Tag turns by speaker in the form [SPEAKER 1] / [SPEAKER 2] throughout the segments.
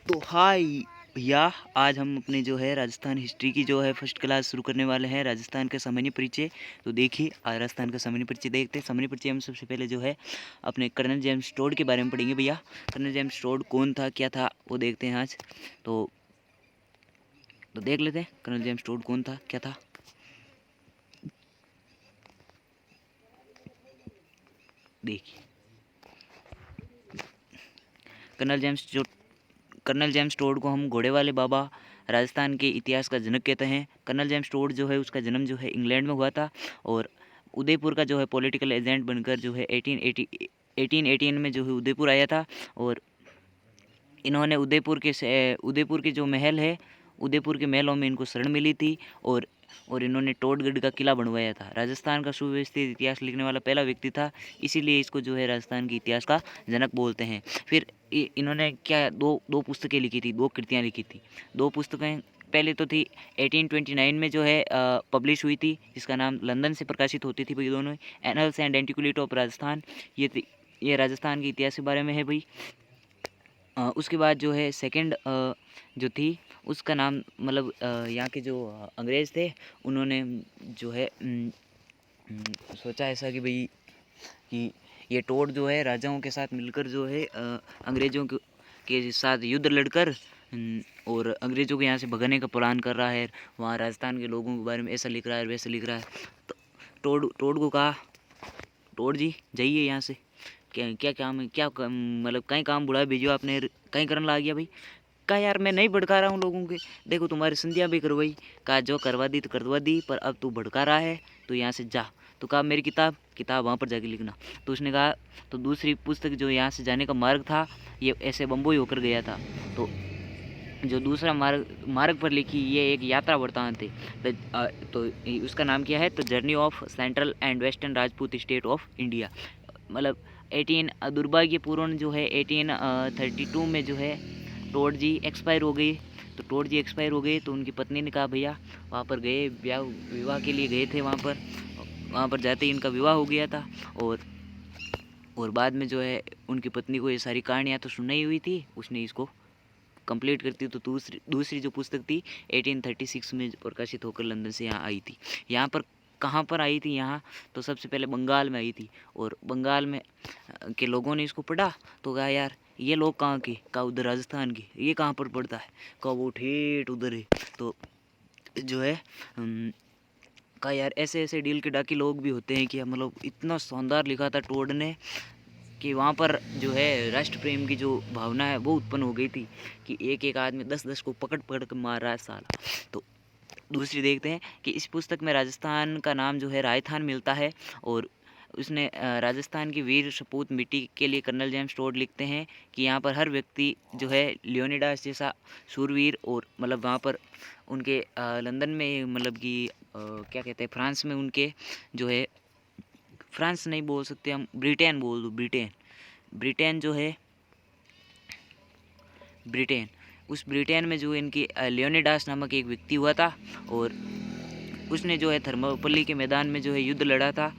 [SPEAKER 1] तो हाय भैया, आज हम अपने जो है राजस्थान हिस्ट्री की जो है फर्स्ट क्लास शुरू करने वाले हैं। राजस्थान का सामान्य परिचय। तो देखिए, आज राजस्थान का सामान्य परिचय देखते हैं। सामान्य परिचय हम सबसे पहले जो है अपने कर्नल जेम्स टोड के बारे में पढ़ेंगे भैया। कर्नल जेम्स टोड कौन था, क्या था, वो देखते हैं आज। तो देख लेते हैं कर्नल जेम्स टोड कौन था, क्या था। देखिए, कर्नल जेम्स टोड को हम घोड़े वाले बाबा, राजस्थान के इतिहास का जनक कहते हैं। कर्नल जेम्स टोड जो है उसका जन्म जो है इंग्लैंड में हुआ था और उदयपुर का जो है पॉलिटिकल एजेंट बनकर जो है 1818 में जो है उदयपुर आया था। और इन्होंने उदयपुर के जो महल है, उदयपुर के महलों में इनको शरण मिली थी। और इन्होंने टोडगढ़ का किला बनवाया था। राजस्थान का सुव्यवस्थित इतिहास लिखने वाला पहला व्यक्ति था, इसीलिए इसको जो है राजस्थान के इतिहास का जनक बोलते हैं। फिर इन्होंने क्या दो दो पुस्तकें लिखी थी, दो कृतियाँ लिखी थी। दो पुस्तकें पहले तो थी 1829 में जो है पब्लिश हुई थी, जिसका नाम लंदन से प्रकाशित होती थी भाई दोनों, annuls and antiquity of Rajasthan. ये राजस्थान के इतिहास के बारे में है भाई। उसके बाद जो है सेकंड जो थी उसका नाम मतलब यहाँ के जो अंग्रेज़ थे, उन्होंने जो है सोचा ऐसा कि भाई कि ये टोड जो है राजाओं के साथ मिलकर जो है अंग्रेज़ों के साथ युद्ध लड़कर और अंग्रेज़ों को यहाँ से भगाने का प्लान कर रहा है। वहाँ राजस्थान के लोगों के बारे में ऐसा लिख रहा है, वैसा लिख रहा है। तो टोड को कहा, टोड जी जाइए यहाँ से, क्या क्या काम है, मतलब कहीं काम बुढ़ा भेजो आपने, कहीं करने ला गया भाई। कहा यार मैं नहीं भड़का रहा हूँ लोगों के, देखो तुम्हारी संध्या भी करवाई, कहा जो करवा दी तो करवा दी, पर अब तू भड़का रहा है तो यहाँ से जा। तो कहा मेरी किताब वहाँ पर जाके लिखना। तो उसने कहा, तो दूसरी पुस्तक जो यहाँ से जाने का मार्ग था, ये ऐसे बम्बई होकर गया था। तो जो दूसरा मार्ग पर लिखी ये एक यात्रा वृत्तांत है। तो उसका नाम क्या है, तो journey of central and western Rajput state of India. मतलब 18 दुर्भाग्यपूर्ण जो है 1832 में जो है टोड जी एक्सपायर हो गई। तो टोड जी एक्सपायर हो गए तो उनकी पत्नी ने कहा भैया, वहाँ पर गए विवाह के लिए गए थे, वहाँ पर जाते ही इनका विवाह हो गया था। और बाद में जो है उनकी पत्नी को ये सारी कहानियाँ तो सुनाई हुई थी, उसने इसको कंप्लीट करती। तो दूसरी जो पुस्तक थी 1836 में प्रकाशित होकर लंदन से यहाँ आई थी। यहाँ पर कहाँ पर आई थी, यहाँ तो सबसे पहले बंगाल में आई थी। और बंगाल में के लोगों ने इसको पढ़ा तो कहा यार ये लोग कहाँ के, कहा उधर राजस्थान के, ये कहाँ पर पड़ता है, कहा वो ठेठ उधर है। तो जो है कहा यार ऐसे ऐसे डील के डाकी लोग भी होते हैं कि मतलब इतना शानदार लिखा था टोड ने कि वहाँ पर जो है राष्ट्र प्रेम की जो भावना है वो उत्पन्न हो गई थी कि एक एक आदमी 10-10 को पकड़ पकड़ कर मार रहा है साला। तो दूसरी देखते हैं कि इस पुस्तक में राजस्थान का नाम जो है राजस्थान मिलता है। और उसने राजस्थान की वीर सपूत मिट्टी के लिए कर्नल जेम्स टोड लिखते हैं कि यहाँ पर हर व्यक्ति जो है लियोनिडास जैसा शूरवीर, और मतलब वहाँ पर उनके लंदन में मतलब कि क्या कहते हैं, फ्रांस में उनके जो है, फ्रांस नहीं बोल सकते हम, ब्रिटेन बोल दो, ब्रिटेन जो है, ब्रिटेन, उस ब्रिटेन में जो इनकी लियोनिडास नामक एक व्यक्ति हुआ था। और उसने जो है थर्मोपल्ली के मैदान में जो है युद्ध लड़ा था।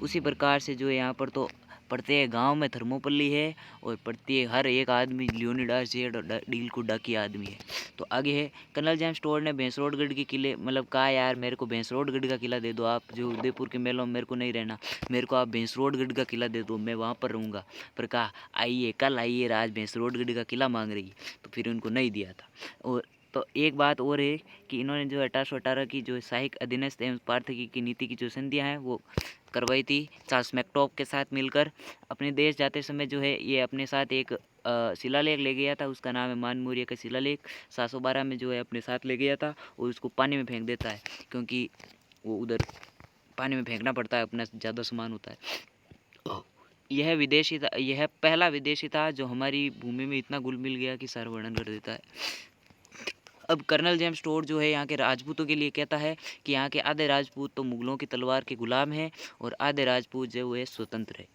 [SPEAKER 1] उसी प्रकार से जो है यहाँ पर तो प्रत्येक गांव में थर्मोपल्ली है और प्रत्येक हर एक आदमी लियोनिडास जे डील को डाकी आदमी है। तो आगे है, कर्नल जेम्स टोड ने भैंसरोडगढ़ के किले मतलब कहा यार मेरे को भैंसरोडगढ़ का किला दे दो आप, जो उदयपुर के मेलों में मेरे को नहीं रहना, मेरे को आप भैंसरोडगढ़ का किला दे दो, मैं वहाँ पर रहूँगा। पर कहा आइए कल आइए, आज भैंसरोडगढ़ का किला मांग रही। तो फिर उनको नहीं दिया था। और तो एक बात और है कि इन्होंने जो 1818 की जो सहायक अधीनस्थ एवं पार्थकी की नीति की जो संधियाँ हैं वो करवाई थी चार्ल्स मैकटॉक के साथ मिलकर। अपने देश जाते समय जो है ये अपने साथ एक शिलालेख ले गया था, उसका नाम है मानमूर्य का शिलालेख। 712 में जो है अपने साथ ले गया था और उसको पानी में फेंक देता है, क्योंकि वो उधर पानी में फेंकना पड़ता है, अपना ज़्यादा सामान होता है। यह पहला विदेशी था जो हमारी भूमि में इतना घुल मिल गया कि सारा वर्णन कर देता है। अब कर्नल जेम्स टोड जो है यहाँ के राजपूतों के लिए कहता है कि यहाँ के आधे राजपूत तो मुगलों की तलवार के गुलाम हैं और आधे राजपूत जो है स्वतंत्र है।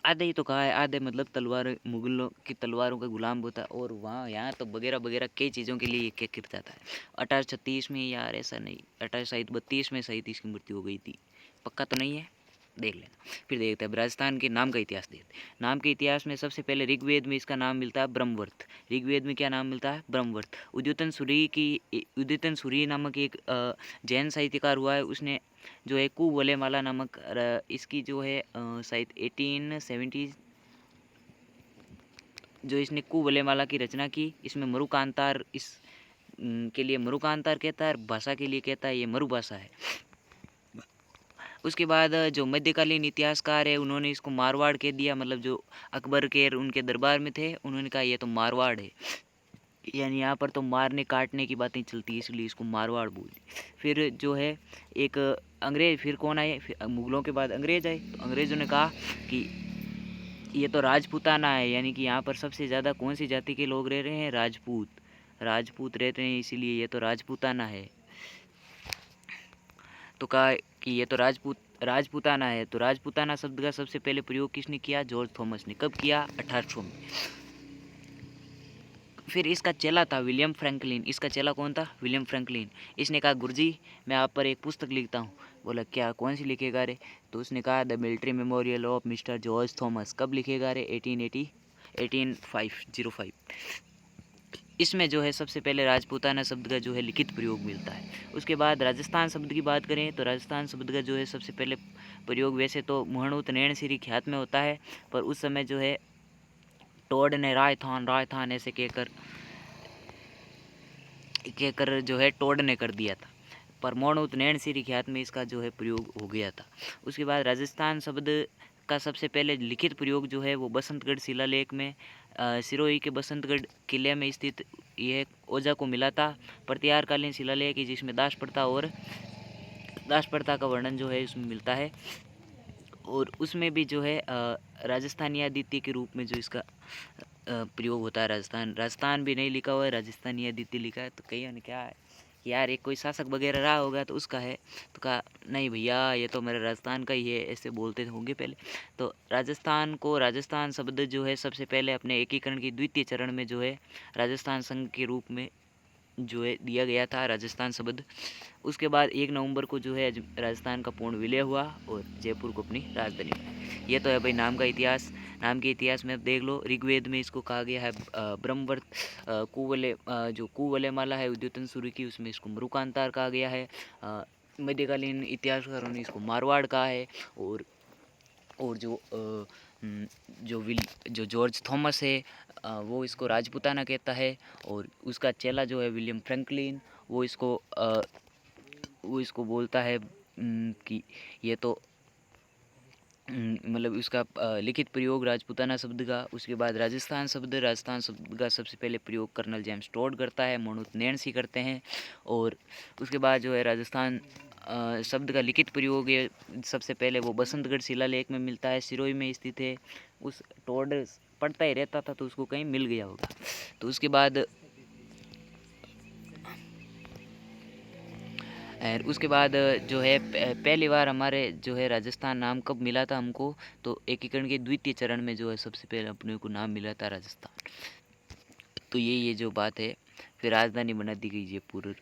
[SPEAKER 1] आधे ही तो कहा है, आधे मतलब तलवार, मुगलों की तलवारों का गुलाम होता है। और वहाँ यहाँ तो वगैरह वगैरह कई चीज़ों के लिए क्या गिर जाता है। 1836 में यार ऐसा नहीं, 1832 में सही इसकी मृत्यु हो गई थी, पक्का तो नहीं है। देख लेना। फिर देखते हैं राजस्थान के नाम का इतिहास देखते हैं। नाम के इतिहास में सबसे पहले ऋग्वेद में इसका नाम मिलता है ब्रह्मवर्त। ऋग्वेद में क्या नाम मिलता है? ब्रह्मवर्त। उद्योतन सूरी नामक एक जैन साहित्यकार हुआ है, उसने जो है कुवलेमाला नामक इसकी जो है शायद 1870 जो इसने कुवलेमाला की रचना की। इसमें मरुकांतार के लिए मरुकांतार कहता है, भाषा के लिए कहता है ये मरु भाषा है। उसके बाद जो मध्यकालीन इतिहासकार है उन्होंने इसको मारवाड़ कह दिया, मतलब जो अकबर के उनके दरबार में थे उन्होंने कहा ये तो मारवाड़ है, यानी यहाँ पर तो मारने काटने की बातें चलती है, इसलिए इसको मारवाड़ बोल दी। फिर जो है एक अंग्रेज, फिर कौन आए? फिर मुगलों के बाद अंग्रेज आए। तो अंग्रेज़ों ने कहा कि ये तो राजपूताना है, यानी कि यहाँ पर सबसे ज़्यादा कौन सी जाति के लोग रह रहे हैं? राजपूत रहते हैं, इसीलिए ये तो राजपूताना है। तो कहा कि ये तो राजपूताना है। तो राजपूताना शब्द का सबसे पहले प्रयोग किसने किया? जॉर्ज थॉमस ने। कब किया? 1800 में। फिर इसका चेला था विलियम फ्रैंकलिन। इसका चेला कौन था? William Franklin. इसने कहा गुरुजी मैं आप पर एक पुस्तक लिखता हूँ। बोला क्या, कौन सी लिखेगा रे? तो उसने कहा the military memorial of mister George Thomas. कब लिखेगा रे? 1805। इसमें जो है सबसे पहले राजपूताना शब्द का जो है लिखित प्रयोग मिलता है। उसके बाद राजस्थान शब्द की बात करें तो राजस्थान शब्द का जो है सबसे पहले प्रयोग वैसे तो मुहणुत नैण सिरी ख्यात में होता है, पर उस समय जो है टोड ने रायथान ऐसे कहकर जो है टोड ने कर दिया था, पर मोहणुत नैण सिरी ख्यात में इसका जो है प्रयोग हो गया था। उसके बाद राजस्थान शब्द का सबसे पहले लिखित प्रयोग जो है वो बसंतगढ़ शिलालेख में सिरोही के बसंतगढ़ किले में स्थित यह ओझा को मिला था। प्रतिहारकालीन शिलालेख है जिसमें दास प्रथा का वर्णन जो है उसमें मिलता है, और उसमें भी जो है राजस्थानी आदित्य के रूप में जो इसका प्रयोग होता है। राजस्थान भी नहीं लिखा हुआ है, राजस्थानी आदित्य लिखा है। तो कहीं ने क्या है कि यार एक कोई शासक वगैरह रहा होगा तो उसका है, तो कहा नहीं भैया ये तो मेरे राजस्थान का ही है, ऐसे बोलते होंगे पहले। तो राजस्थान शब्द जो है सबसे पहले अपने एकीकरण की द्वितीय चरण में जो है राजस्थान संघ के रूप में जो है दिया गया था राजस्थान शब्द। उसके बाद 1 नवंबर को जो है राजस्थान का पूर्ण विलय हुआ और जयपुर को अपनी राजधानी बनाई। ये तो है भाई नाम का इतिहास। नाम के इतिहास में अब देख लो, ऋग्वेद में इसको कहा गया है ब्रह्मवर्त। जो कुवलेमाला है उद्योतन सूरी की, उसमें इसको मरुकांतार कहा गया है। मध्यकालीन इतिहासकारों ने इसको मारवाड़ कहा है। और जो जॉर्ज थॉमस है वो इसको राजपूताना कहता है, और उसका चेला जो है विलियम फ्रैंकलिन वो इसको बोलता है कि ये तो मतलब उसका लिखित प्रयोग राजपूताना शब्द का। उसके बाद राजस्थान शब्द का सबसे पहले प्रयोग कर्नल जेम्स टोड करता है, मोहणुत नैणसी करते हैं। और उसके बाद जो है राजस्थान शब्द का लिखित प्रयोग है सबसे पहले वो बसंतगढ़ शिलालेख में मिलता है, सिरोही में स्थित है। उस टोड पढ़ता ही रहता था तो उसको कहीं मिल गया होगा। तो उसके बाद जो है पहली बार हमारे जो है राजस्थान नाम कब मिला था हमको? तो एकीकरण के द्वितीय चरण में जो है सबसे पहले अपने को नाम मिला था राजस्थान। तो ये जो बात है, फिर राजधानी बना दी गई जयपुर।